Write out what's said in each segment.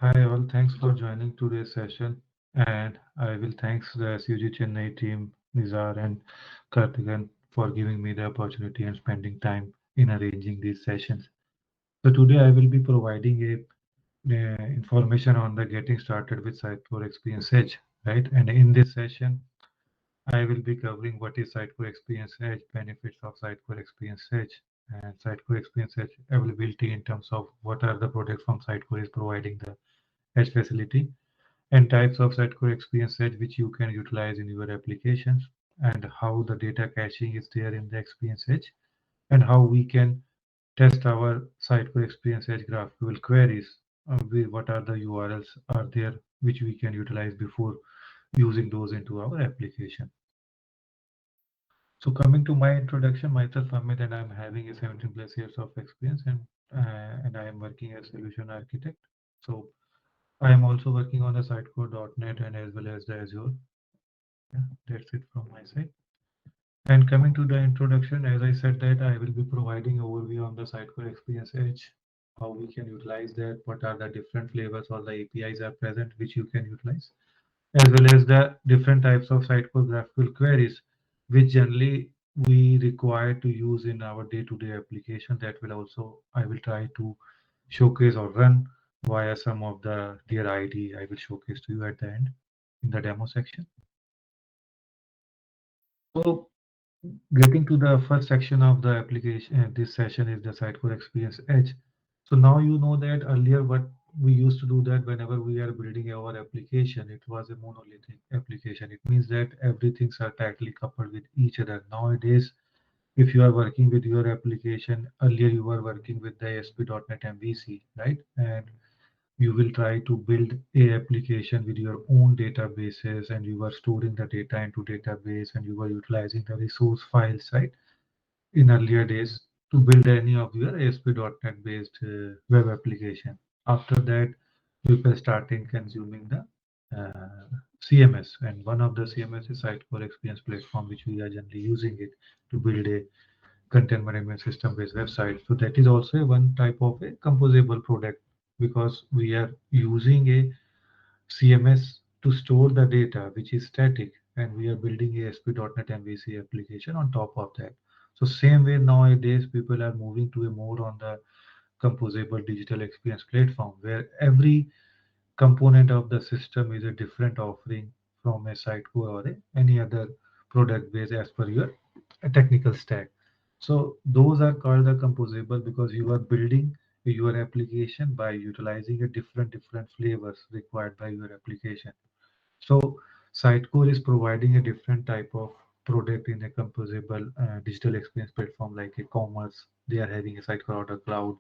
Hi all, thanks for joining today's session, and I will thanks the SUG Chennai team, Nizar and Kartigan for giving me the opportunity and spending time in arranging these sessions. So today I will be providing a information on the getting started with Sitecore Experience Edge, right? And in this session, I will be covering what is Sitecore Experience Edge, benefits of Sitecore Experience Edge, and Sitecore Experience Edge availability in terms of what are the products from Sitecore is providing the Edge facility and types of Sitecore Experience Edge which you can utilize in your applications, and how the data caching is there in the Experience Edge, and how we can test our Sitecore Experience Edge GraphQL queries. What are the URLs are there which we can utilize before using those into our application. So coming to my introduction, myself Amit, and I'm having a 17 plus years of experience, and I am working as solution architect. So I am also working on the Sitecore.net and as well as the Azure. Yeah, that's it from my side. And coming to the introduction, as I said that I will be providing overview on the Sitecore Experience Edge, how we can utilize that, what are the different flavors or the APIs are present which you can utilize, as well as the different types of Sitecore GraphQL queries, which generally we require to use in our day-to-day application. That will also I will try to showcase or run via some of the dear ID I will showcase to you at the end in the demo section. So getting to the first section of the application, this session is the Sitecore Experience Edge. So now you know that earlier what we used to do that whenever we are building our application, it was a monolithic application. It means that everything's are tightly coupled with each other. Nowadays, if you are working with your application, earlier you were working with the ASP.NET MVC, right? And you will try to build a application with your own databases, and you were storing the data into database, and you were utilizing the resource files, right, in earlier days to build any of your ASP.NET based web application. After that, people starting consuming the CMS, and one of the CMS is Sitecore Experience Platform, which we are generally using it to build a content management system based website. So that is also one type of a composable product, because we are using a CMS to store the data which is static, and we are building a ASP.NET MVC application on top of that. So same way nowadays people are moving to a more on the composable digital experience platform, where every component of the system is a different offering from a Sitecore or any other product base as per your technical stack. So those are called the composable, because you are building your application by utilizing a different flavors required by your application. So Sitecore is providing a different type of product in a composable digital experience platform like a commerce. They are having a Sitecore Order Cloud.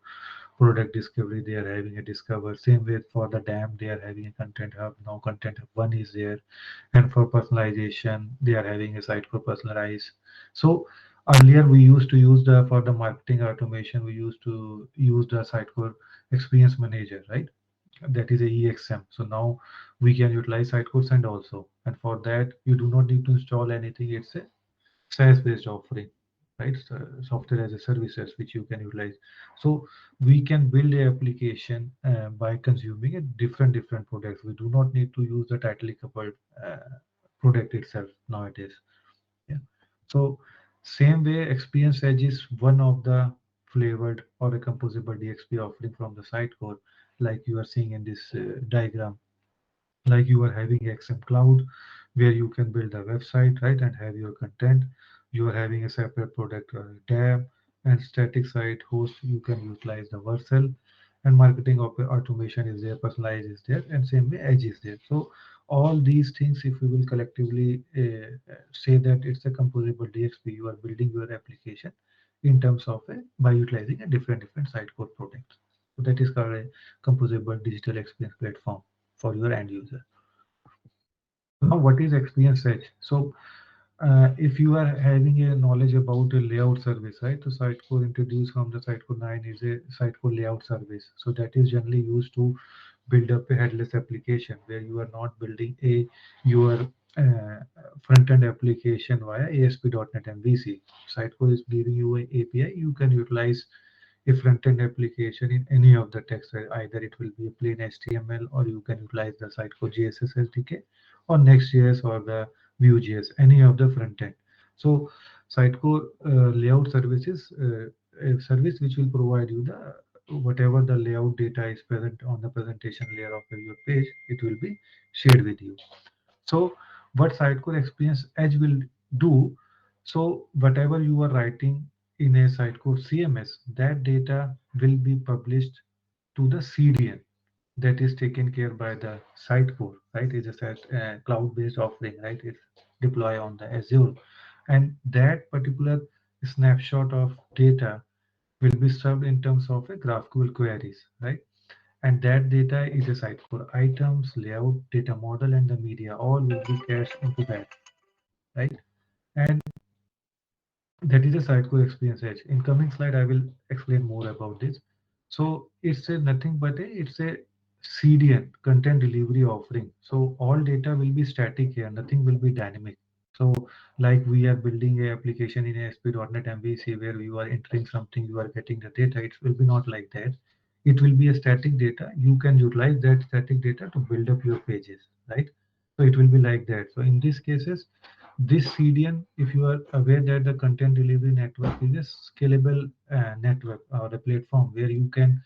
Product discovery, they are having a Discover. Same way for the DAM, they are having a Content Hub. Now Content Hub 1 is there. And for personalization, they are having a Sitecore Personalize. So earlier we used to use the for the marketing automation, we used to use the Sitecore Experience Manager, right? That is a EXM. So now we can utilize Sitecore Send also. And for that, you do not need to install anything. It's a SaaS-based offering, right? So software as a services which you can utilize. So we can build a application by consuming a different products. We do not need to use the tightly coupled product itself nowadays. Yeah. So same way, Experience Edge is one of the flavored or a composable DXP offering from the Sitecore, like you are seeing in this diagram. Like you are having XM Cloud, where you can build a website, right, and have your content. You are having a separate product tab, and static site host. You can utilize the Vercel, and marketing automation is there, personalize is there, and same way Edge is there. So all these things, if we will collectively say that it's a composable DXP, you are building your application in terms of by utilizing a different site code products. So that is called a composable digital experience platform for your end user. Now, what is Experience Edge? So, if you are having a knowledge about a layout service, right? The Sitecore introduced from the Sitecore 9 is a Sitecore layout service. So that is generally used to build up a headless application, where you are not building a your front-end application via ASP.NET MVC. Sitecore is giving you an API. You can utilize a front-end application in any of the text. Either it will be a plain HTML, or you can utilize the Sitecore CSS SDK, or Next.js, or the Vue.js, any of the front end. So Sitecore layout services, a service which will provide you the whatever the layout data is present on the presentation layer of your page, it will be shared with you. So what Sitecore Experience Edge will do, so whatever you are writing in a Sitecore CMS, that data will be published to the CDN, that is taken care by the Sitecore, right? It's a cloud-based offering, right? It's deploy on the Azure, and that particular snapshot of data will be served in terms of a GraphQL queries, right? And that data is a Sitecore items, layout, data model, and the media all will be cached into that, right? And that is a Sitecore Experience Edge. In coming slide, I will explain more about this. So it's a nothing but it's a CDN, content delivery offering. So all data will be static here, nothing will be dynamic. So like we are building a application in ASP.NET MVC where you are entering something, you are getting the data. It will be not like that. It will be a static data. You can utilize that static data to build up your pages, right? So it will be like that. So in these cases, this CDN, if you are aware that the content delivery network is a scalable network or a platform where you can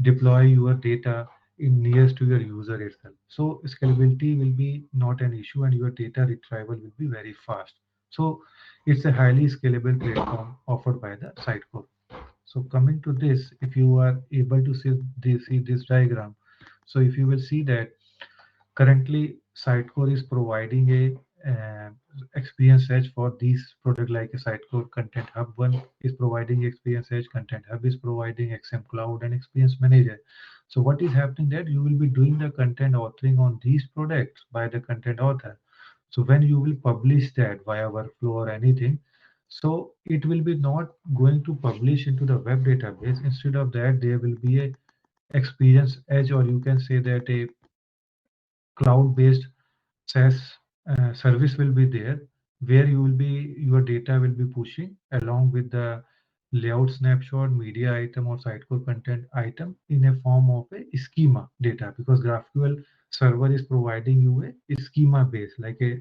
deploy your data in nearest to your user itself. So scalability will be not an issue, and your data retrieval will be very fast. So it's a highly scalable platform offered by the Sitecore. So coming to this, if you are able to see this diagram, so if you will see that currently Sitecore is providing a experience edge for these product, like a Sitecore Content Hub one is providing experience edge, Content Hub is providing XM Cloud and Experience Manager. So what is happening that you will be doing the content authoring on these products by the content author. So when you will publish that via workflow or anything, so it will be not going to publish into the web database. Instead of that, there will be a experience edge, or you can say that a cloud-based SaaS service will be there, where your data will be pushing along with the layout snapshot, media item, or Sitecore content item in a form of a schema data, because GraphQL server is providing you a schema base, like a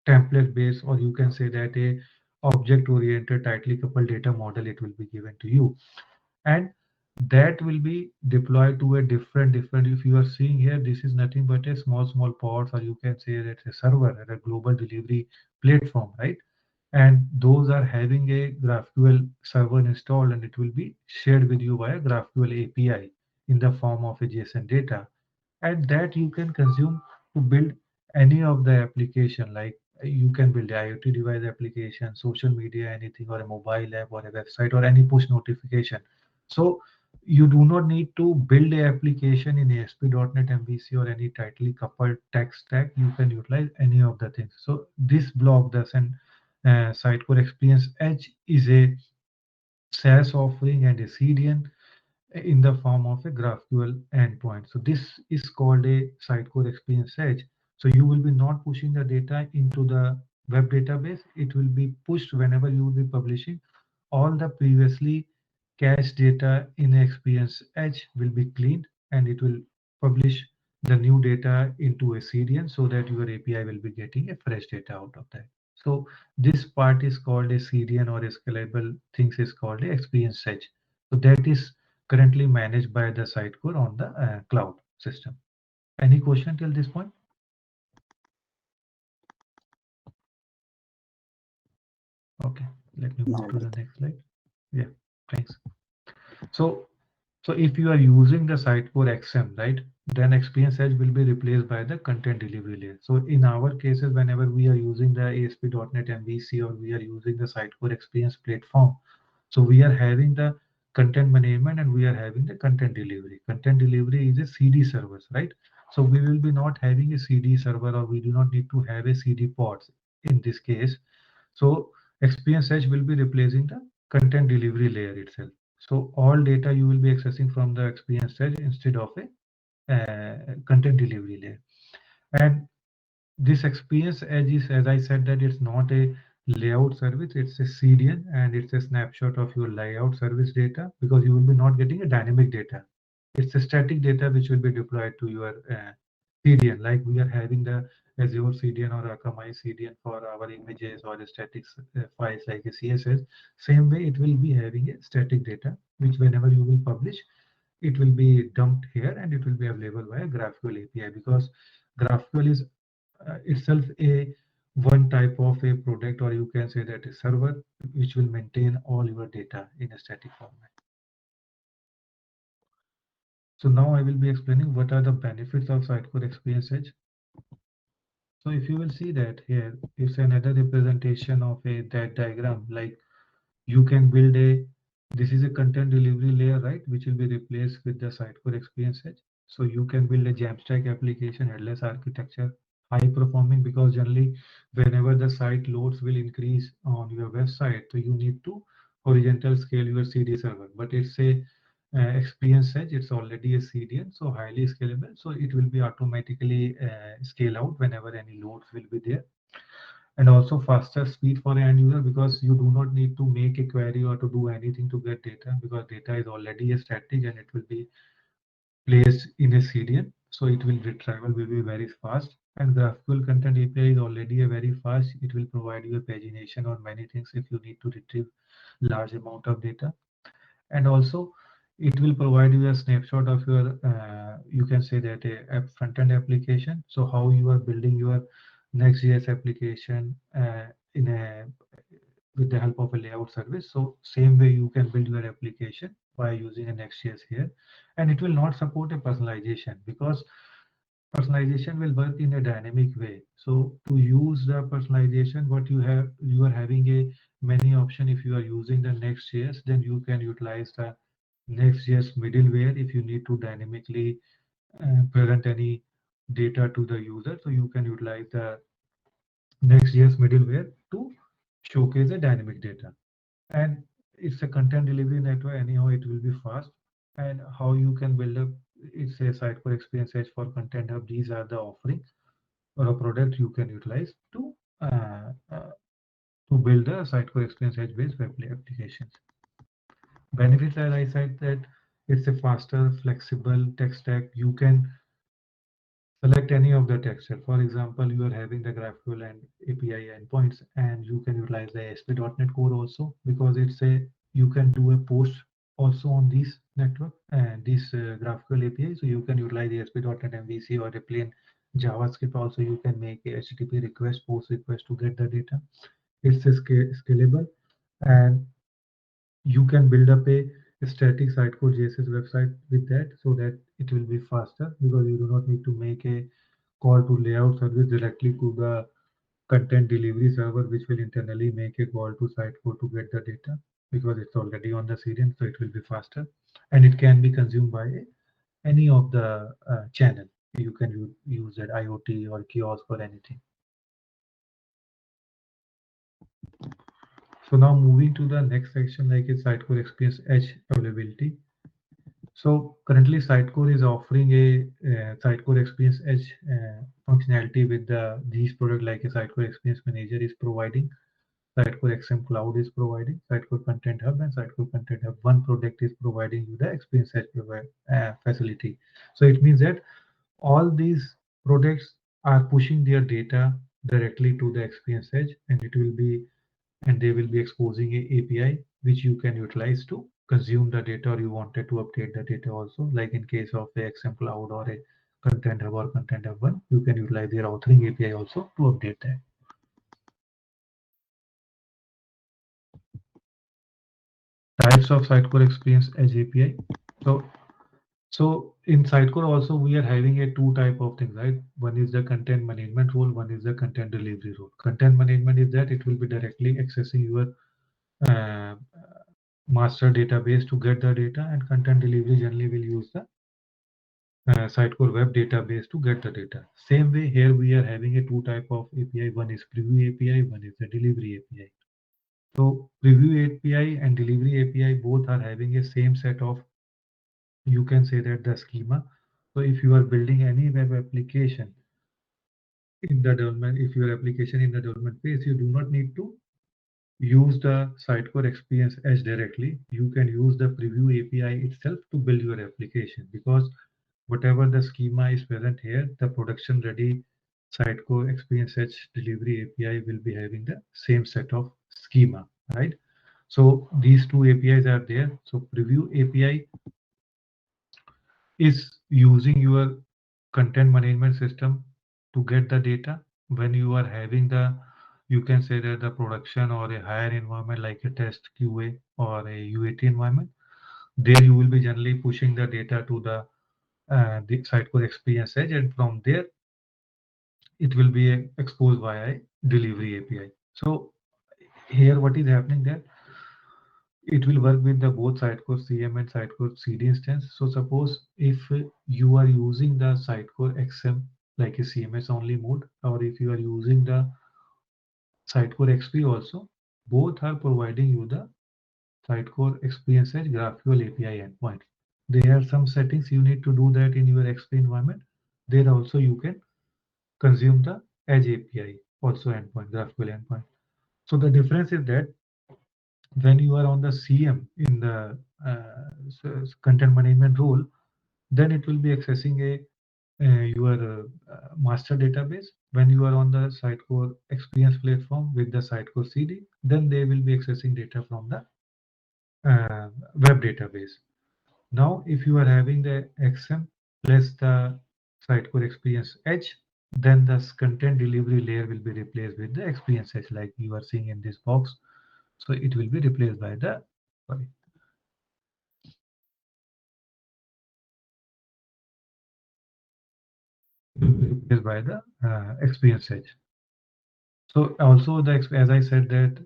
template base, or you can say that a object oriented tightly coupled data model, it will be given to you. And that will be deployed to a different, if you are seeing here, this is nothing but a small pods, or you can say that a server and a global delivery platform, right? And those are having a GraphQL server installed, and it will be shared with you via GraphQL API in the form of a JSON data, and that you can consume to build any of the application, like you can build a IoT device application, social media, anything, or a mobile app, or a website, or any push notification. So you do not need to build a application in ASP.NET MVC or any tightly coupled tech stack. You can utilize any of the things. So this block, the Sitecore Experience Edge, is a SaaS offering and a CDN in the form of a GraphQL endpoint. So this is called a Sitecore Experience Edge. So you will be not pushing the data into the web database. It will be pushed whenever you will be publishing. All the previously cached data in Experience Edge will be cleaned, and it will publish the new data into a CDN, so that your API will be getting a fresh data out of that. So this part is called a CDN, or a scalable things is called a Experience Edge. So that is currently managed by the Sitecore on the cloud system. Any question till this point? Okay, let me move Not to the it. next slide. Yeah, thanks. So, so if you are using the Sitecore XM, right, then Experience Edge will be replaced by the content delivery layer. So in our cases, whenever we are using the ASP.NET MVC, or we are using the Sitecore Experience platform, so we are having the content management, and we are having the content delivery. Content delivery is a CD service, right? So we will be not having a CD server, or we do not need to have a CD pods in this case. So Experience Edge will be replacing the content delivery layer itself. So all data you will be accessing from the Experience Edge instead of a content delivery layer. And this Experience Edge is, as I said, that it's not a layout service, it's a CDN and it's a snapshot of your layout service data, because you will be not getting a dynamic data. It's a static data which will be deployed to your CDN. Like we are having the Azure CDN or Akamai CDN for our images or static files like a CSS. Same way, it will be having a static data, which whenever you will publish, it will be dumped here and it will be available via GraphQL API, because GraphQL is itself a one type of a product, or you can say that a server which will maintain all your data in a static format. So now I will be explaining what are the benefits of Sitecore Experience Edge. So if you will see that here, it's another representation of a that diagram. Like you can build a, this is a content delivery layer, right, which will be replaced with the Sitecore Experience Edge. So you can build a Jamstack application, headless architecture, high performing, because generally whenever the site loads will increase on your website, so you need to horizontal scale your CD server. But it's a Experience Edge, it's already a CDN, so highly scalable. So it will be automatically scale out whenever any loads will be there, and also faster speed for the end user, because you do not need to make a query or to do anything to get data, because data is already a static and it will be placed in a CDN, so it will retrieval will be very fast. And GraphQL Content API is already a very fast. It will provide you a pagination or many things if you need to retrieve large amount of data. And also it will provide you a snapshot of your you can say that a front-end application, so how you are building your Next.js application in a with the help of a layout service. So same way you can build your application by using a Next.js here, and it will not support a personalization, because personalization will work in a dynamic way. So to use the personalization, what you have, you are having a many option. If you are using the Next.js, then you can utilize the Next.js middleware if you need to dynamically present any data to the user. So you can utilize the Next.js middleware to showcase the dynamic data. And it's a content delivery network. Anyhow, it will be fast. And how you can build up, it's a Sitecore Experience Edge for Content Hub. These are the offerings or a product you can utilize uh, uh, to build a Sitecore Experience Edge based web applications. Benefits, as I said, that it's a faster, flexible tech stack. You can select any of the texture. For example, you are having the GraphQL and API endpoints, and you can utilize the ASP.NET Core also, because it's a, you can do a post also on this network and this GraphQL API. So you can utilize the ASP.NET MVC or a plain JavaScript. Also, you can make a HTTP request, post request to get the data. It's a scalable, and you can build up a static Sitecore JSS website with that, so that it will be faster, because you do not need to make a call to layout service directly to the content delivery server, which will internally make a call to Sitecore to get the data, because it's already on the CDN, so it will be faster, and it can be consumed by any of the channel. You can use that IoT or kiosk or anything. So now moving to the next section, like a Sitecore Experience Edge availability. So currently Sitecore is offering a Sitecore Experience Edge functionality with these products, like a Sitecore Experience Manager is providing, Sitecore XM Cloud is providing, Sitecore Content Hub, and Sitecore Content Hub. One product is providing you the Experience Edge facility. So it means that all these products are pushing their data directly to the Experience Edge, and it will be, and they will be exposing a API which you can utilize to consume the data, or you wanted to update the data also. Like in case of the XM Cloud or a Content Hub or Content Hub 1, you can utilize their authoring API also to update that. Types of Sitecore Experience Edge API. So, so in Sitecore also we are having a two type of things, right? One is the content management role, one is the content delivery role. Content management is that it will be directly accessing your uh, master database to get the data, and content delivery generally will use the Sitecore web database to get the data. Same way here we are having a two type of API. One is preview API, one is the delivery API. So preview API and delivery API both are having a same set of, you can say that the schema. So if you are building any web application in the development, if your application in the development phase, you do not need to use the Sitecore Experience Edge directly. You can use the preview API itself to build your application, because whatever the schema is present here, the production ready Sitecore Experience Edge delivery API will be having the same set of schema, right? So these two APIs are there. So preview API is using your content management system to get the data. When you are having the, you can say that the production or a higher environment like a test QA or a UAT environment, there you will be generally pushing the data to the Sitecore Experience Edge, and from there it will be exposed via delivery API. So here what is happening there, it will work with the both Sitecore CM and Sitecore CD instance. So suppose if you are using the Sitecore XM like a CMS only mode, or if you are using the Sitecore XP also, both are providing you the Sitecore Experience Edge GraphQL API endpoint. There are some settings you need to do that in your XP environment. There also you can consume the Edge API also endpoint, GraphQL endpoint. So the difference is that when you are on the CM in the content management role, then it will be accessing a your master database. When you are on the Sitecore Experience platform with the Sitecore CD, then they will be accessing data from the web database. Now, if you are having the XM plus the Sitecore Experience Edge, then the content delivery layer will be replaced with the Experience Edge, like you are seeing in this box. So it will be replaced by the, sorry, replaced by the Experience Edge. So also as I said that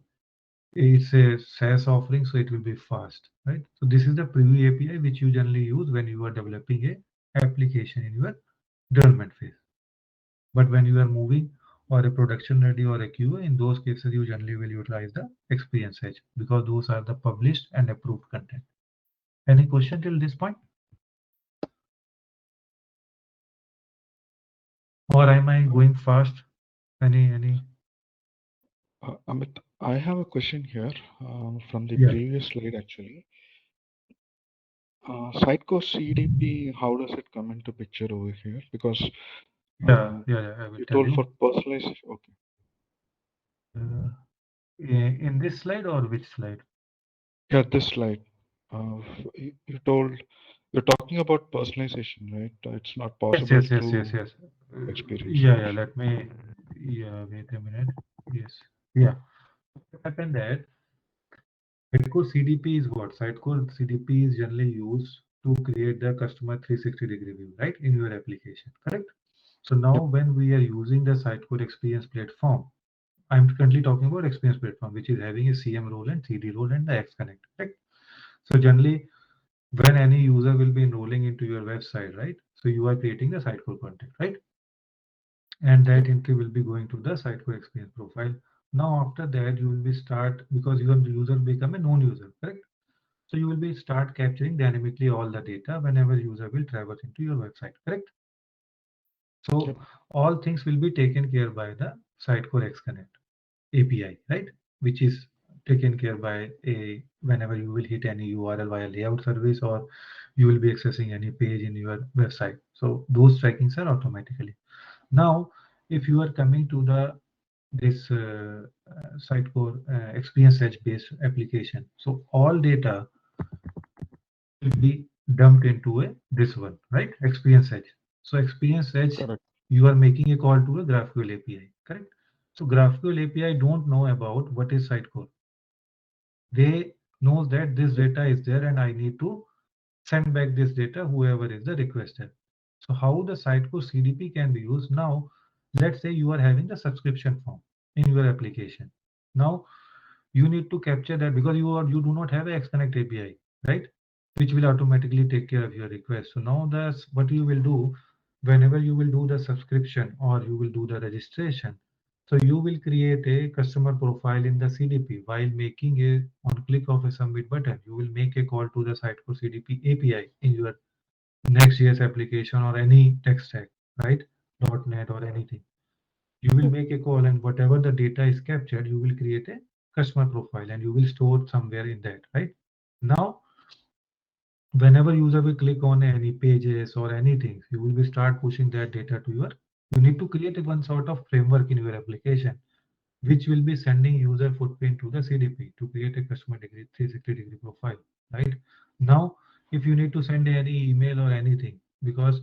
it's a SaaS offering, so it will be fast, right? So this is the preview API which you generally use when you are developing a application in your development phase. But when you are moving or a production ready or a QA, in those cases you generally will utilize the Experience Edge, because those are the published and approved content. Any question till this point? Or am I going fast? Any? Amit, I have a question here from the Yeah. previous slide actually. Sitecore CDP, how does it come into picture over here? Because Yeah, yeah, yeah, I will you tell told you. for personalization. Okay. Uh, in this slide or which slide? Yeah, this slide. You told you're talking about personalization, right? It's not Yes, possible yes, yes, yes, through yes. experience, Yeah, right? yeah. Let me. Yeah, wait a minute. Yes. Yeah. What happened that Sitecore CDP is what? Sitecore CDP is generally used to create the customer 360-degree view, right, in your application, correct? So now Yep. when we are using the Sitecore Experience platform, I'm currently talking about Experience platform, which is having a CM role and 3D role and the X Connect, right? So generally, when any user will be enrolling into your website, right? So you are creating the Sitecore content, right? And that Yep. entry will be going to the Sitecore Experience profile. Now after that, you will be start, because your user become a known user, correct? So you will be start capturing dynamically all the data whenever user will traverse into your website, correct? So Yep. all things will be taken care by the Sitecore X Connect API, right? Which is taken care by a whenever you will hit any URL via layout service, or you will be accessing any page in your website. So those trackings are automatically. Now, if you are coming to the this Sitecore Experience Edge based application, so all data will be dumped into a this one, right? Experience Edge. So Experience Edge, Correct. you are making a call to a GraphQL API, correct? So GraphQL API don't know about what is Sitecore. They knows that this Yep. data is there and I need to send back this data whoever is the requester. So how the Sitecore CDP can be used now? Let's say you are having the subscription form in your application. Now you need to capture that, because you do not have a XConnect API, right? Which will automatically take care of your request. So now that's what you will do whenever you will do the subscription or you will do the registration. So you will create a customer profile in the CDP while making a on click of a submit button. You will make a call to the Sitecore CDP API in your Next.js application or any tech stack, right? .NET or anything. You will make a call, and whatever the data is captured, you will create a customer profile, and you will store somewhere in that, right? Now, whenever user will click on any pages or anything, you will be start pushing that data to your. You need to create one sort of framework in your application, which will be sending user footprint to the CDP to create a customer degree 360-degree profile, right? Now, if you need to send any email or anything, because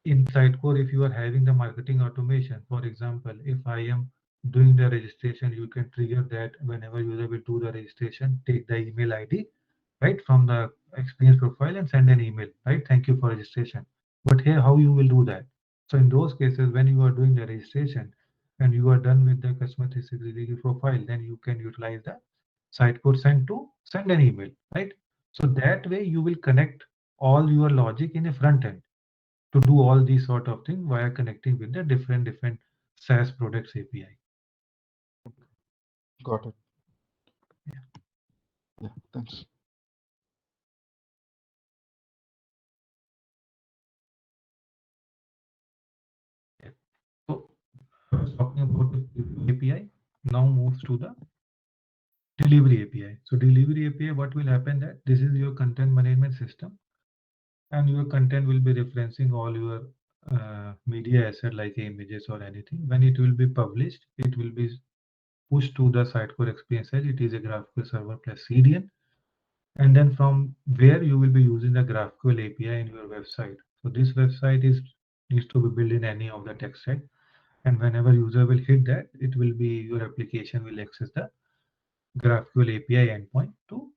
in Sitecore, if you are having the marketing automation, for example, if I am doing the registration, you can trigger that whenever user will do the registration, take the email ID, right, from the experience profile and send an email, right? Thank you for registration. But here, how you will do that? So in those cases, when you are doing the registration and you are done with the customer 360 profile, then you can utilize the Sitecore send to send an email, right? So that way you will connect all your logic in a front end to do all these sort of thing via connecting with the different SaaS products API. Got it. Yeah. Yeah, thanks. Yeah. So I was talking about the preview API. Now moves to the delivery API. So delivery API, what will happen that this is your content management system, and your content will be referencing all your media asset like images or anything. When it will be published, it will be pushed to the Sitecore Experience Edge. It is a GraphQL server plus CDN, and then from where you will be using the GraphQL API in your website. So this website is needs to be built in any of the tech stack, and whenever user will hit that, it will be your application will access the GraphQL API endpoint to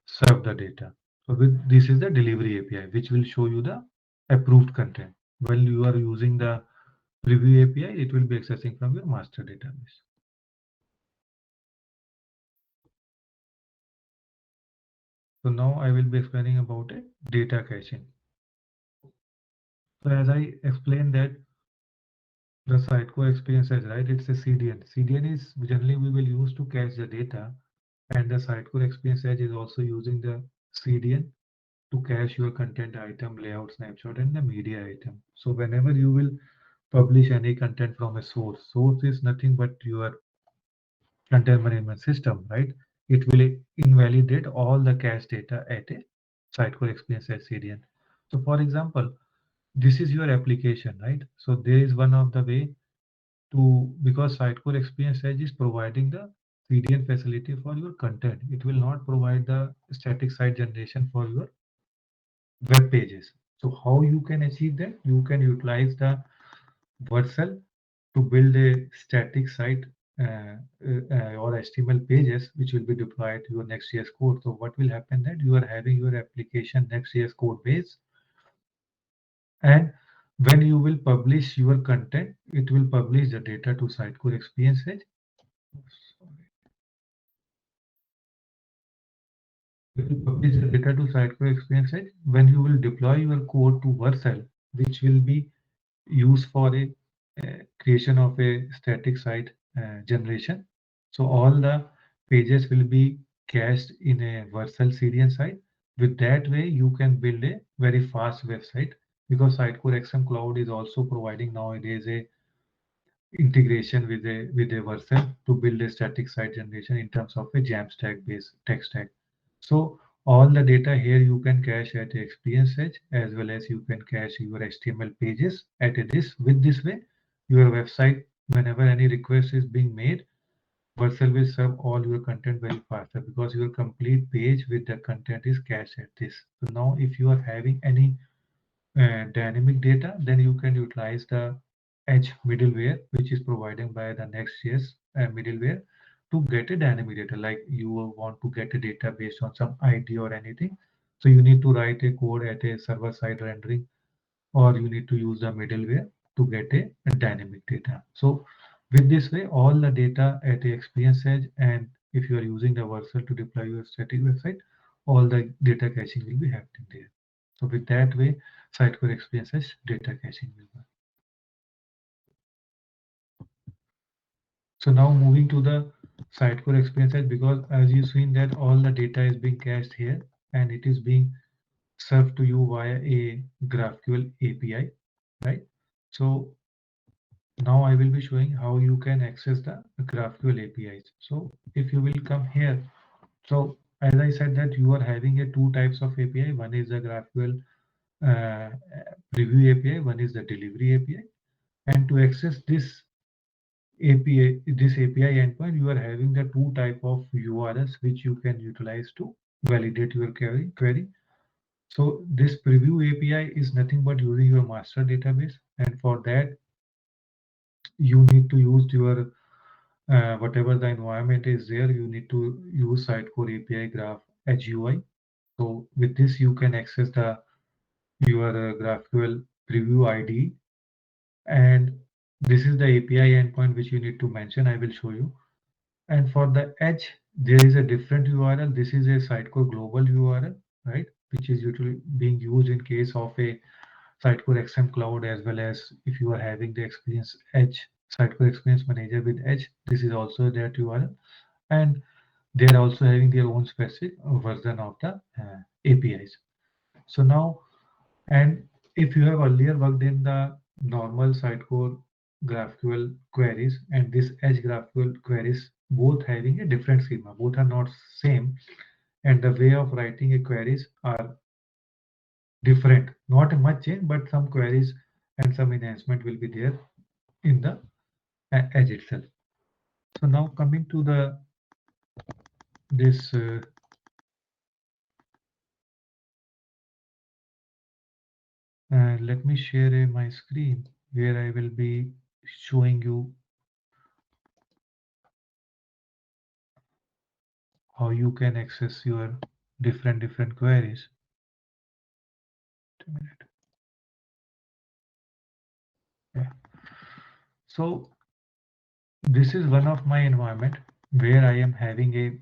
serve the data. So with this is the delivery API, which will show you the approved content. While you are using the preview API, it will be accessing from your master database. So now I will be explaining about it, data caching. So as I explained that the Sitecore Experience Edge, right? It's a CDN. CDN is generally we will use to cache the data, and the Sitecore Experience Edge is also using the CDN to cache your content item, layout, snapshot, and the media item. So whenever you will publish any content from a source is nothing but your content management system, right? It will invalidate all the cache data at a Sitecore Experience Edge CDN. So for example, this is your application, right? So there is one of the way to, because Sitecore Experience Edge is providing the CDN facility for your content. It will not provide the static site generation for your web pages. So how you can achieve that? You can utilize the Vercel to build a static site or HTML pages which will be deployed to your Next.js code. So what will happen that you are having your application Next.js code base, and when you will publish your content, it will publish the data to Sitecore Experience Edge. It will publish the data to Sitecore Experience Edge. When you will deploy your code to Vercel, which will be used for a creation of a static site generation. So all the pages will be cached in a Vercel CDN site. With that way, you can build a very fast website, because Sitecore XM Cloud is also providing nowadays a integration with a Vercel to build a static site generation in terms of a Jamstack based tech stack. So all the data here you can cache at the Experience Edge, as well as you can cache your HTML pages at this. With this way, your website, whenever any request is being made, Vercel will serve all your content very faster, because your complete page with the content is cached at this. So now if you are having any dynamic data, then you can utilize the Edge middleware, which is provided by the Next.js middleware to get a dynamic data. Like you want to get a data based on some ID or anything, so you need to write a code at a server-side rendering, or you need to use the middleware to get a dynamic data. So with this way, all the data at the Experience Edge, and if you are using the Vercel to deploy your static website, all the data caching will be happening there. So with that way, Sitecore Experience Edge data caching will work. So now moving to the Sitecore Experience Edge, because as you've seen that all the data is being cached here, and it is being served to you via a GraphQL API, right? So Now I will be showing how you can access the GraphQL APIs. So if you will come here, so as I said that you are having a two types of API. One is the GraphQL uh, preview API, one is the delivery API. And to access this API endpoint, you are having the two type of URLs which you can utilize to validate your query. So this preview API is nothing but using your master database, and for that you need to use your whatever the environment is there. You need to use Sitecore API Graph HUI. So with this you can access the your GraphQL preview ID, and this is the API endpoint which you need to mention. I will show you. And for the edge, there is a different URL. This is a Sitecore global URL, right? Which is usually being used in case of a Sitecore XM Cloud, as well as if you are having the Experience Edge, Sitecore Experience Manager with Edge. This is also that URL, and they are also having their own specific version of the APIs. So now, and if you have earlier worked in the normal Sitecore GraphQL queries and this Edge GraphQL queries, both having a different schema, both are not same, and the way of writing a queries are different. Not much change, but some queries and some enhancement will be there in the Edge itself. So now coming to the this, let me share my screen where I will be showing you how you can access your different queries. A minute. Yeah. So this is one of my environment where I am having a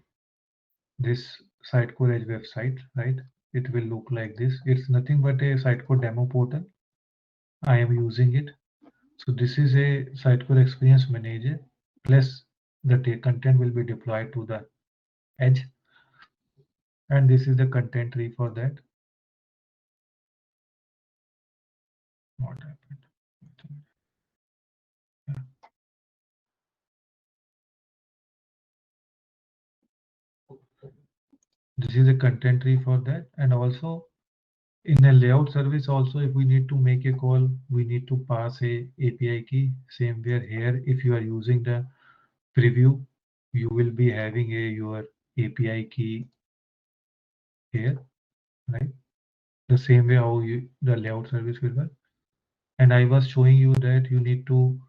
this Sitecore Edge website, right? It will look like this. It's nothing but a Sitecore demo portal. I am using it. So this is a Sitecore Experience Manager, plus the content will be deployed to the Edge, and this is the content tree for that. What happened? Yeah. This is a content tree for that, and also in a layout service also, if we need to make a call, we need to pass a API key. Same where here, if you are using the preview, you will be having a your API key here, right? The same way how the layout service will work. And I was showing you that you need to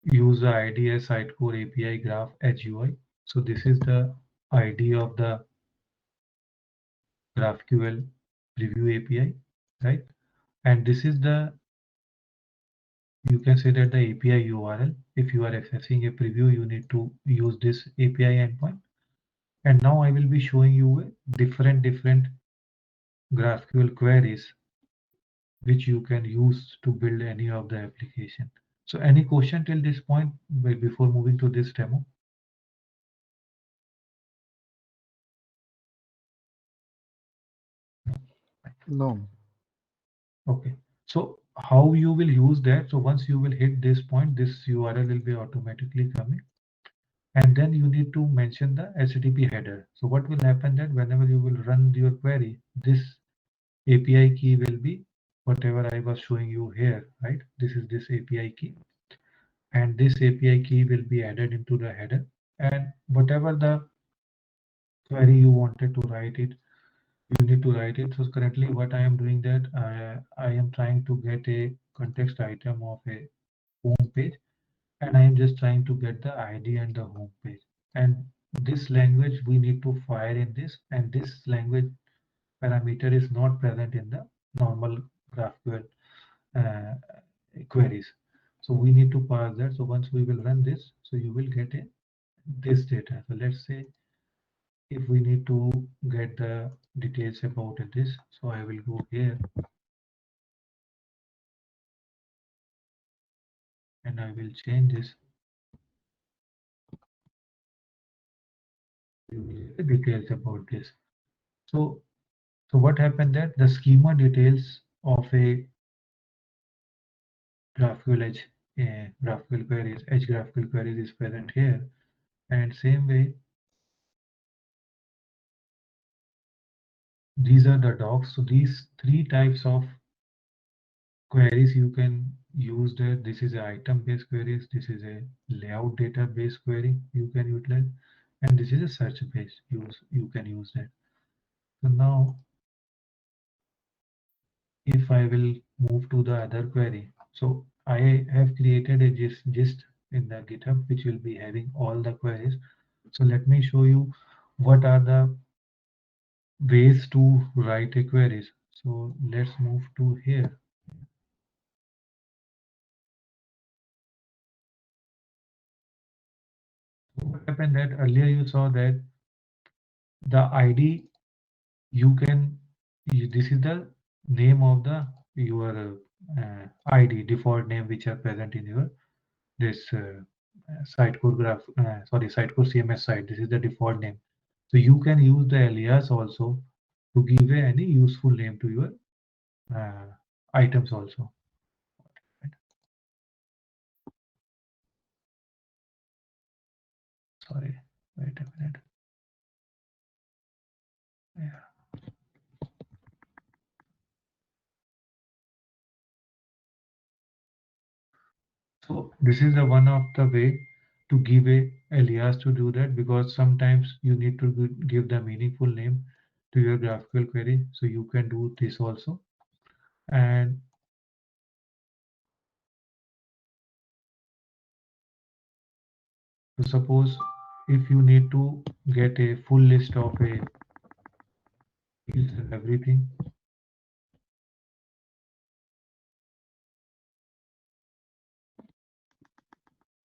use the ID as Sitecore API Graph HUI. So this is the ID of the GraphQL preview API, right? And this is the, you can say that the API URL. If you are accessing a preview, you need to use this API endpoint. And now I will be showing you different GraphQL queries which you can use to build any of the application. So any question till this point before moving to this demo? No. Okay. So how you will use that? So once you will hit this point, this URL will be automatically coming. And then you need to mention the HTTP header. So what will happen that whenever you will run your query, this API key will be whatever I was showing you here, right? This is this API key, and this API key will be added into the header. And whatever the query you wanted to write it, you need to write it. So currently what I am doing that I am trying to get a context item of a home page, and I am just trying to get the ID and the home page. And this language we need to fire in this, and this language parameter is not present in the normal GraphQL uh, queries. So we need to pass that. So once we will run this, so you will get this data. So let's say if we need to get the details about this, so I will go here and I will change this. You will get the details about this. So so what happened that the schema details of a GraphQL Edge. GraphQL queries, Edge GraphQL queries is present here. And same way, these are the docs. So these three types of queries you can use there. This is a item based queries. This is a layout data based query you can utilize. And this is a search based use. You can use that. So now if I will move to the other query. So I have created a gist in the GitHub, which will be having all the queries. So let me show you what are the ways to write a queries. So let's move to here. So what happened that earlier you saw that the ID you can, this is the name of the your ID default name which are present in your this Sitecore Sitecore CMS site. This is the default name. So you can use the alias also to give any useful name to your uh, items also. Sorry, wait a minute. Yeah. So this is the one of the way to give a alias to do that, because sometimes you need to give the meaningful name to your GraphQL query. So you can do this also. And so suppose if you need to get a full list of a fields and everything.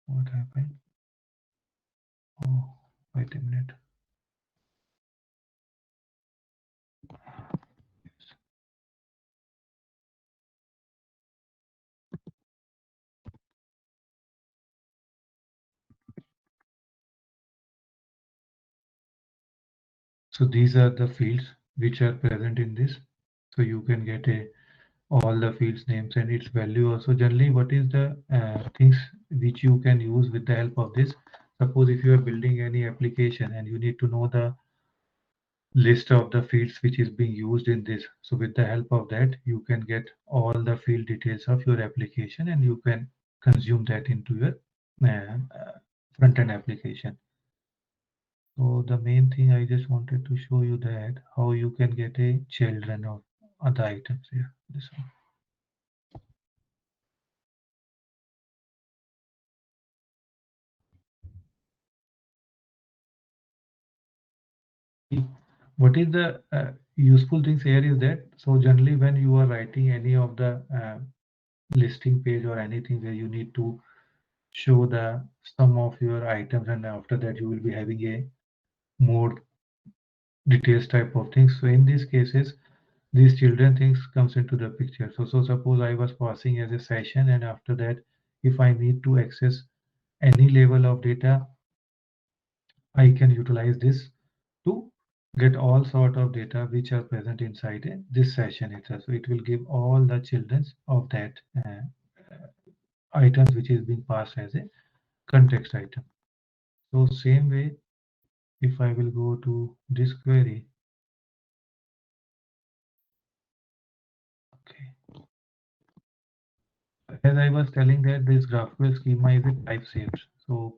What happened? Oh, wait a minute. So these are the fields which are present in this. So you can get a all the fields names and its value also. Generally, what is the things which you can use with the help of this? Suppose if you are building any application and you need to know the list of the fields which is being used in this. So with the help of that, you can get all the field details of your application and you can consume that into your front-end application. So the main thing I just wanted to show you that how you can get a children of other items here. This one. What is the useful things here is that, so generally when you are writing any of the listing page or anything where you need to show the sum of your items, and after that you will be having a more details type of things. So in these cases, these children things comes into the picture. So suppose I was passing as a session, and after that, if I need to access any level of data, I can utilize this to get all sort of data which are present inside this session itself. So it will give all the childrens of that items which is being passed as a context item. So same way, if I will go to this query, okay. As I was telling that this GraphQL schema is a type saved. So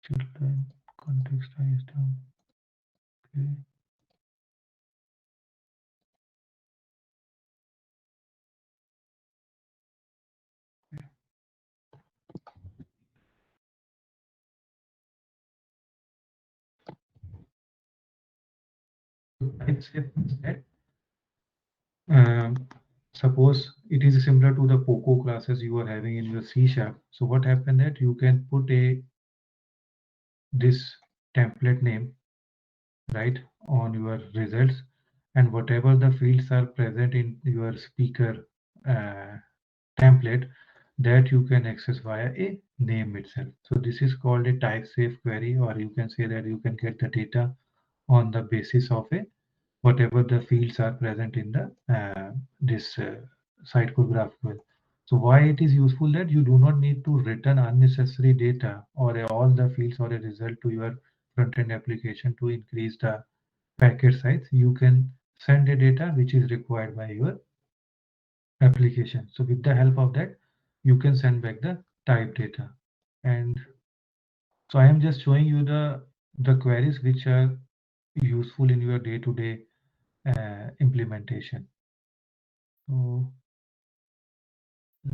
children context item. Okay. So type saved means that suppose it is similar to the POCO classes you are having in your C sharp. So what happened that you can put a this template name right on your results, and whatever the fields are present in your speaker uh, template, that you can access via a name itself. So this is called a type safe query, or you can say that you can get the data on the basis of a whatever the fields are present in the this Sitecore GraphQL. So why it is useful that you do not need to return unnecessary data or all the fields or a result to your front-end application to increase the packet size. You can send the data which is required by your application. So with the help of that, you can send back the type data. And so I am just showing you the queries which are useful in your day-to-day implementation. So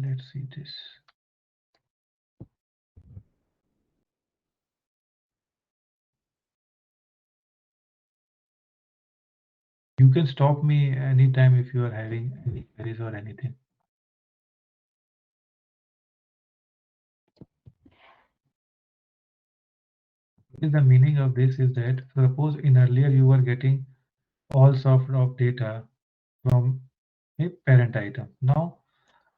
let's see this. You can stop me anytime if you are having any queries or anything. The meaning of this is that suppose in earlier you were getting all sort of data from a parent item. Now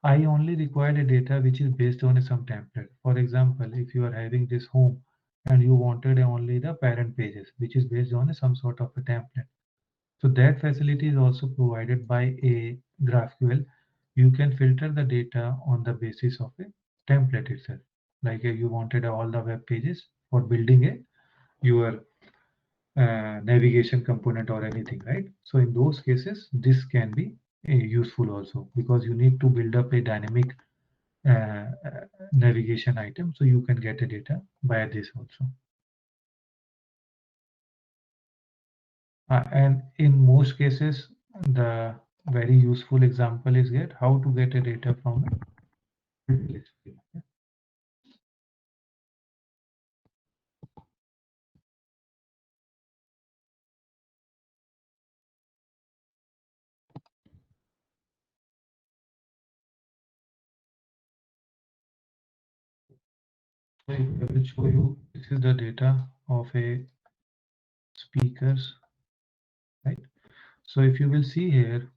I only require a data which is based on some template. For example, if you are having this home and you wanted only the parent pages, which is based on some sort of a template. So that facility is also provided by a GraphQL. You can filter the data on the basis of a template itself. Like you wanted all the web pages for building a your navigation component or anything, right? So in those cases, this can be useful also because you need to build up a dynamic navigation item so you can get the data via this also. And in most cases, the very useful example is get how to get a data from a list field. So I will show you this is the data of a speakers, right? So if you will see here,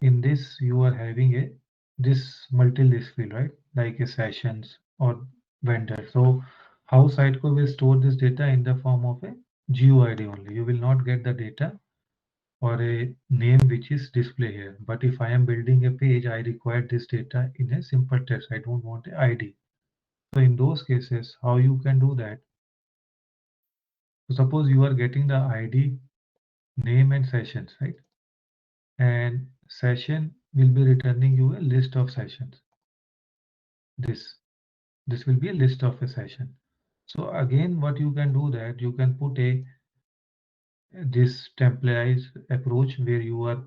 in this you are having a this multi-list field, right? Like a sessions or vendor. So how Sitecore will store this data in the form of a GUID only. You will not get the data or a name which is display here. But if I am building a page, I require this data in a simple text. I don't want a ID. So in those cases, how you can do that? So suppose you are getting the ID, name and sessions, right? And session will be returning you a list of sessions. This this will be a list of a session. So again, what you can do that you can put a this templateized approach where you are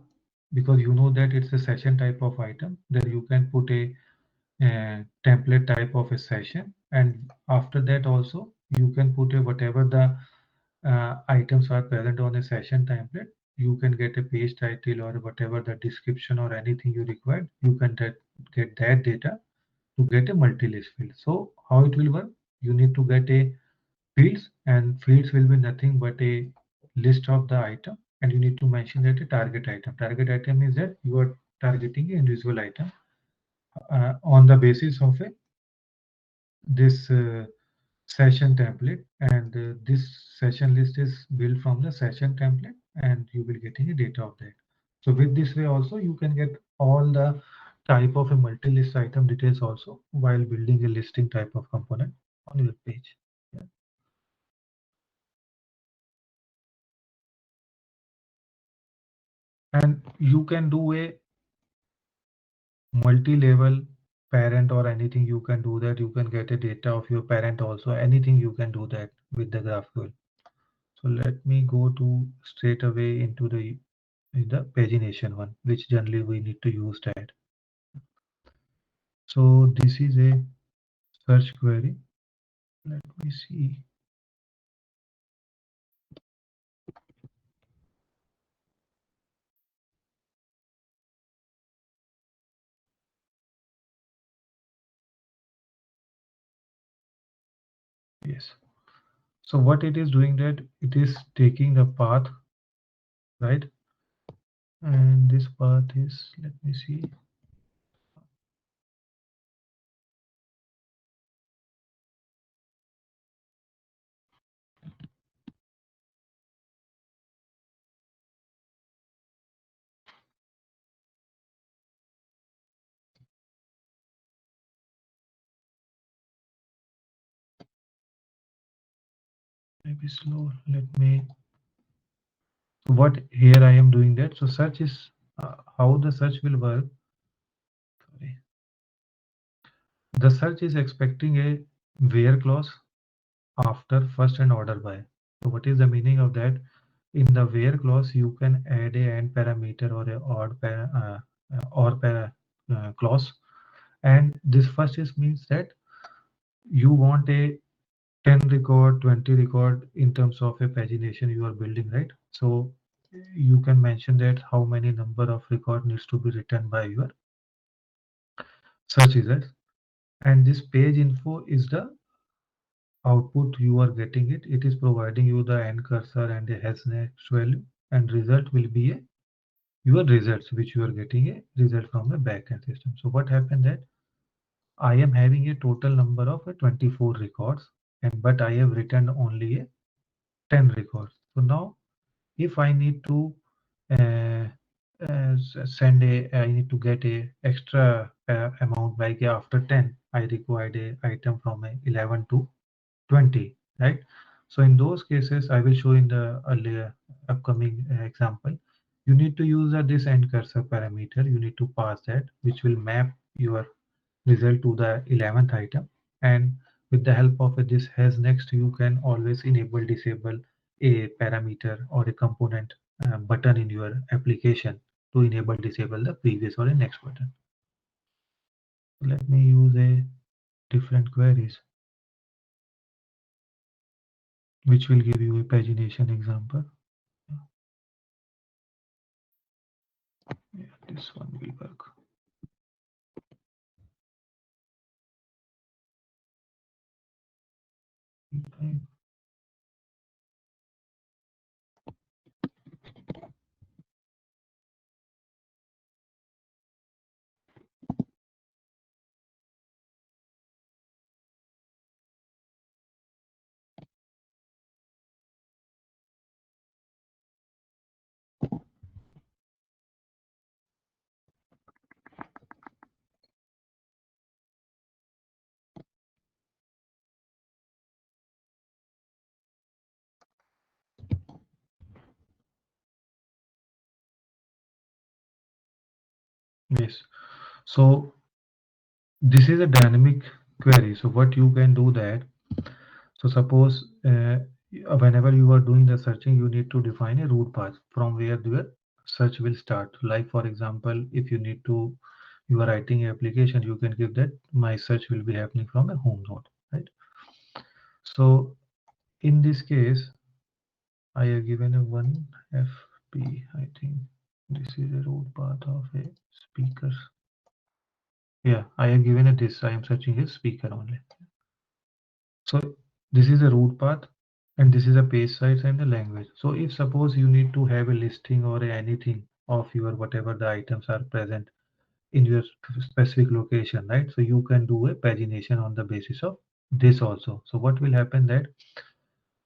because you know that it's a session type of item, then you can put a template type of a session, and after that also you can put a whatever the items are present on a session template. You can get a page title or whatever the description or anything you require. You can get that data to get a multi-list field. So how it will work? You need to get a fields, and fields will be nothing but a list of the item, and you need to mention that a target item. Target item is that you are targeting an individual item on the basis of a this session template, and this session list is built from the session template, and you will getting a data of that. So with this way also you can get all the type of a multi-list item details also while building a listing type of component on your page. Yeah. And you can do a multi-level parent or anything. You can do that. You can get a data of your parent also, anything you can do that with the GraphQL. So let me go to straight away into the pagination one, which generally we need to use that. So this is a search query. Let me see. Yes. So what it is doing that it is taking the path, right? And this path is, let me see. maybe slow. Let me. What here I am doing that. So search is how the search will work. Sorry. The search is expecting a where clause after first and order by. So what is the meaning of that? In the where clause, you can add a and parameter or a or para clause, and this first is means that you want a 10 record, 20 record in terms of a pagination you are building, right? So you can mention that how many number of record needs to be written by your search results, and this page info is the output you are getting it. It is providing you the end cursor and a has next value, and result will be a your results which you are getting a result from a backend system. So what happened that I am having a total number of 24 records, and but I have written only a 10 records. So now if I need to uh, send a, I need to get a extra amount like after 10, I required a item from a 11 to 20, right? So in those cases, I will show in the earlier upcoming example. You need to use this end cursor parameter. You need to pass that, which will map your result to the 11th item. And with the help of this has next, you can always enable disable a parameter or a component button in your application to enable disable the previous or a next button. Let me use a different queries which will give you a pagination example. Yeah, this one will work. Okay. Yes. So this is a dynamic query. So what you can do that. So suppose whenever you are doing the searching, you need to define a root path from where your search will start. Like for example, if you need to, you are writing an application, you can give that my search will be happening from a home node, right? So in this case, I have given a 1 FP, I think this is a root path of a speaker. Yeah, I have given it this. I am searching a speaker only. So this is a root path, and this is a page size and the language. So if suppose you need to have a listing or anything of your whatever the items are present in your specific location, right? So you can do a pagination on the basis of this also. So what will happen that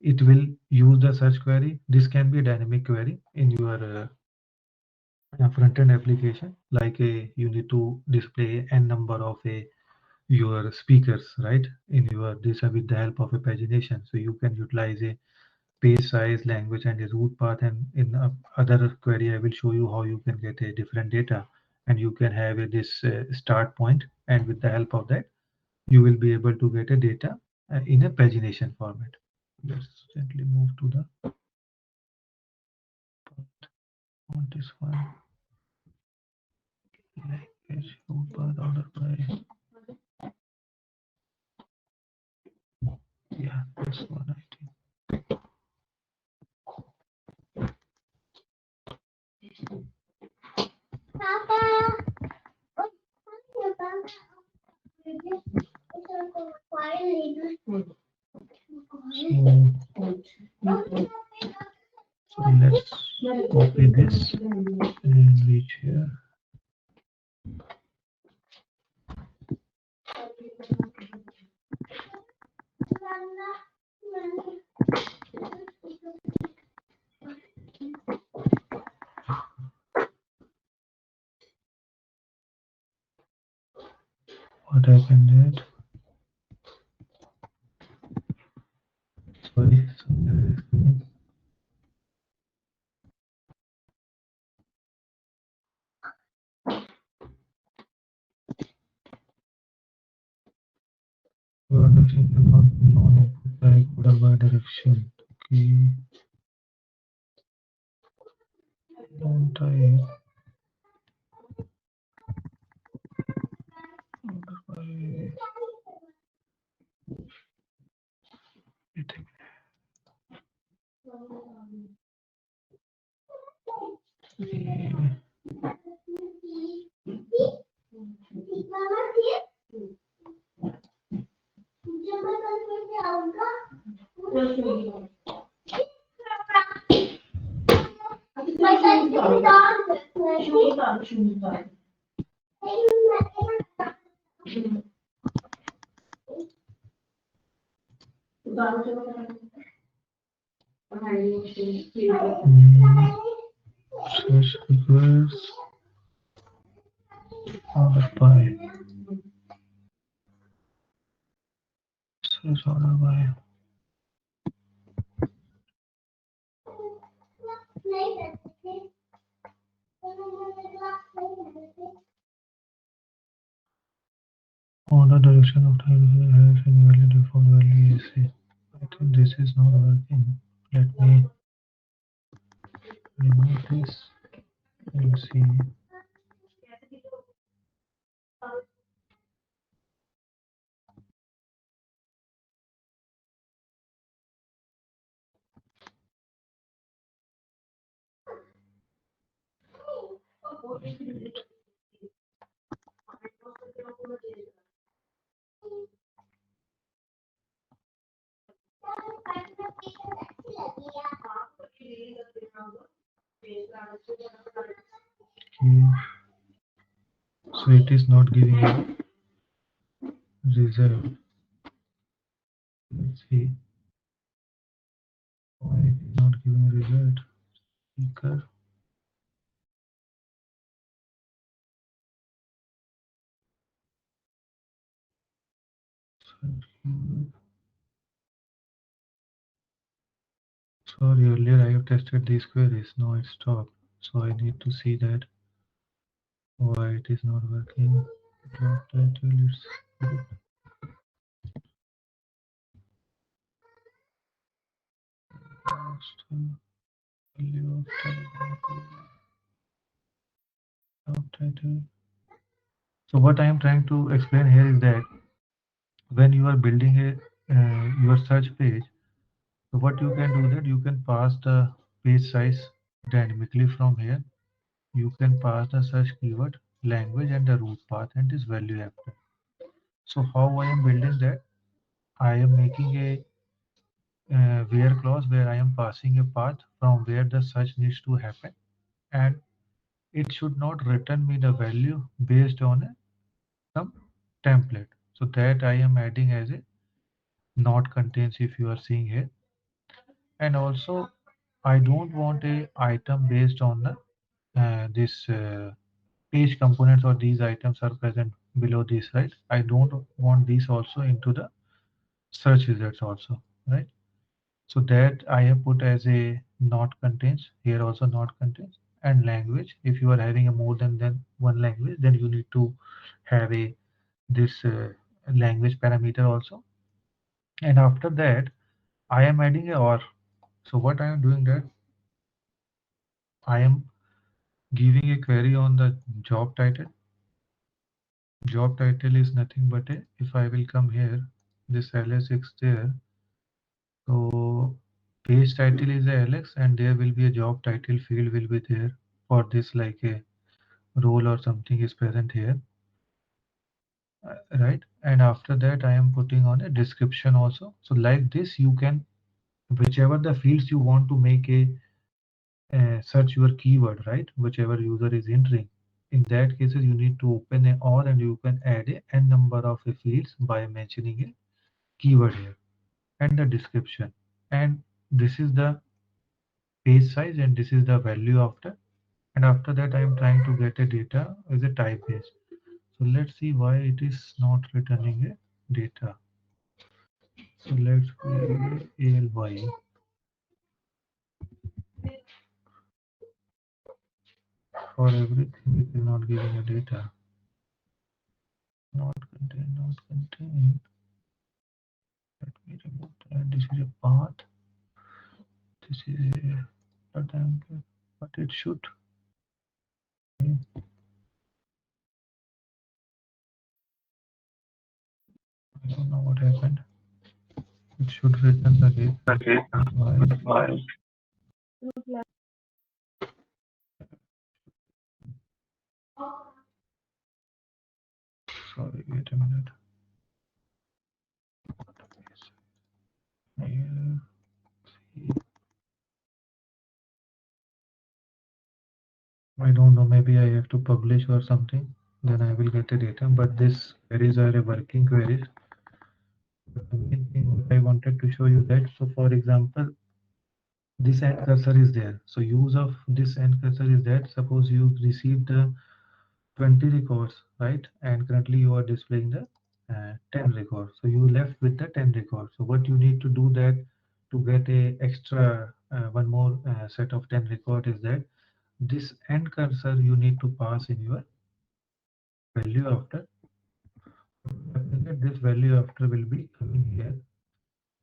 it will use the search query. This can be a dynamic query in your front-end application, like a you need to display n number of a your speakers, right, in your this with the help of a pagination. So you can utilize a page size, language, and a root path. And in other query, I will show you how you can get a different data, and you can have this start point, and with the help of that, you will be able to get a data in a pagination format. Let's gently move to the on this one. Language, root path, order by. Yeah, this one I think. So let's copy this and reach here. What happened there? Sorry. Production cannot be non-input like order by direction. Okay, don't type order by anything. Mm, Search requires order by. Search order by. Order direction of time has any value default value is a. I think this is not working. Let me remove this and see. Okay. So it is not giving a result. Let's see why it is not giving a result. Speaker. Sorry, earlier I have tested these queries. Now it stopped. So I need to see that why it is not working. Job title is value of job title. So what I am trying to explain here is that when you are building a your search page, so what you can do that you can pass the page size dynamically from here. You can pass the search keyword, language, and the root path and this value after. So how I am building that? I am making a where clause where I am passing a path from where the search needs to happen, and it should not return me the value based on some template. So that I am adding as a not contains if you are seeing here, and also I don't want a item based on the this page components or these items are present below this, right? I don't want these also into the search results also, right? So that I have put as a not contains here, also not contains. And language, if you are having a more than one language, then you need to have a this language parameter also. And after that I am adding a or. So what I am doing that I am giving a query on the job title. Job title is nothing but a, if I will come here, this ls6 there. So page title is a ls and there will be a job title field will be there for this like a role or something is present here, right? And after that I am putting on a description also. So like this you can, whichever the fields you want to make a search your keyword, right? Whichever user is entering. In that cases, you need to open a or and you can add a n number of fields by mentioning a keyword here and the description. And this is the page size and this is the value after. And after that, I am trying to get a data as a type base. So let's see why it is not returning a data. So let's create ALY. For everything, it is not giving a data. Not contain, not contain. remove that. This is a path. This is a rectangle, but it should. I don't know what happened. It should return the date. Okay. Why? Why? Sorry, wait a minute. Here, I don't know. Maybe I have to publish or something. Then I will get the data. But this queries are a working queries. But the main thing what I wanted to show you that. So for example, this end cursor is there. So use of this end cursor is that suppose you received 20 records, right? And currently you are displaying the 10 records. So you left with the 10 records. So what you need to do that to get a extra one more set of 10 record is that this end cursor you need to pass in your value after. This value after will be coming here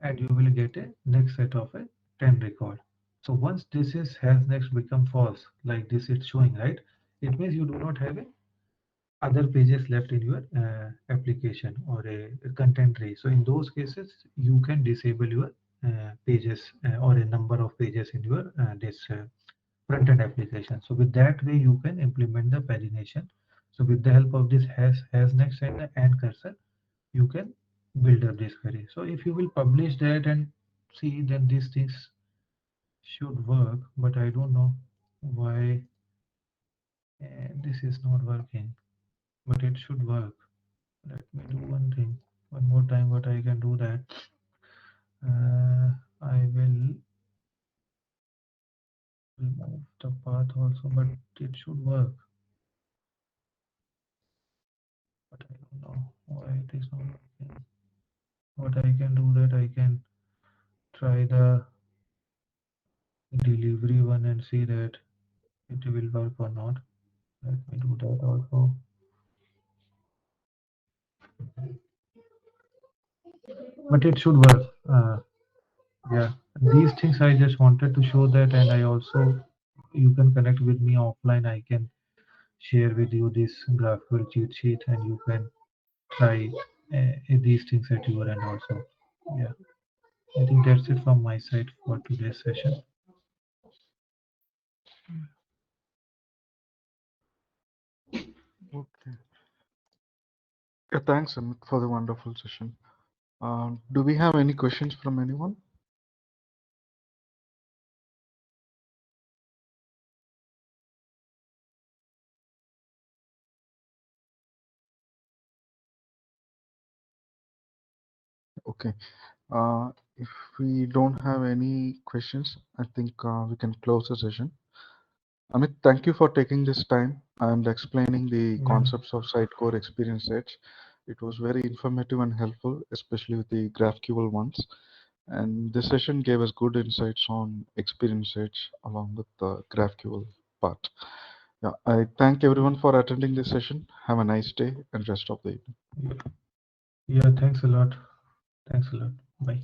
and you will get a next set of a 10 record. So once this is has next become false like this it's showing, right? It means you do not have a other pages left in your application or a content tree. So in those cases, you can disable your pages or a number of pages in your this front-end application. So with that way, you can implement the pagination. So with the help of this has next and the and cursor, you can build up this query. So if you will publish that and see, then these things should work. But I don't know why this is not working. But it should work. Let me do one thing. One more time, what I can do that. I will remove the path also, but it should work. But I don't know why it is not working. What I can do that I can try the delivery one and see that it will work or not. Let me do that also. But it should work. Yeah, these things I just wanted to show that, and I also you can connect with me offline. I can share with you this GraphQL cheat sheet, and you can try these things at your end also. Yeah, I think that's it from my side for today's session. Okay. Yeah, thanks, Amit, for the wonderful session. Do we have any questions from anyone? Okay. If we don't have any questions, I think we can close the session. Amit, thank you for taking this time and explaining the Yeah, concepts of Sitecore Experience Edge. It was very informative and helpful, especially with the GraphQL ones. And this session gave us good insights on Experience Edge along with the GraphQL part. Yeah, I thank everyone for attending this session. Have a nice day and rest of the evening. yeah, yeah. Thanks a lot. Thanks a lot. Bye.